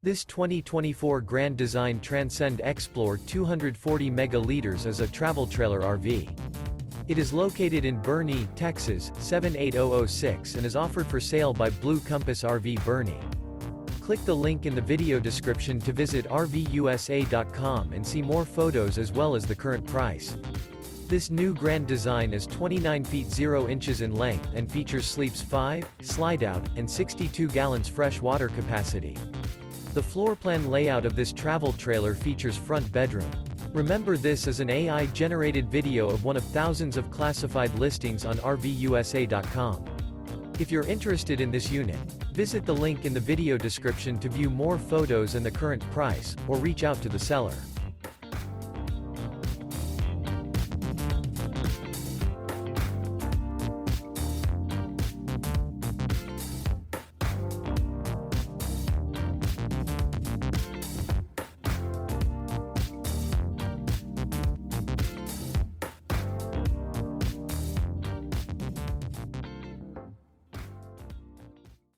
This 2024 Grand Design Transcend Xplor 240 megaliters is a travel trailer RV. It is located in Boerne, Texas, 78006 and is offered for sale by Blue Compass RV Boerne. Click the link in the video description to visit RVUSA.com and see more photos as well as the current price. This new Grand Design is 29 feet 0 inches in length and features sleeps 5, Slideout, and 62 gallons fresh water capacity. The floor plan layout of this travel trailer features front bedroom. Remember, this is an AI-generated video of one of thousands of classified listings on RVUSA.com. If you're interested in this unit, visit the link in the video description to view more photos and the current price, or reach out to the seller.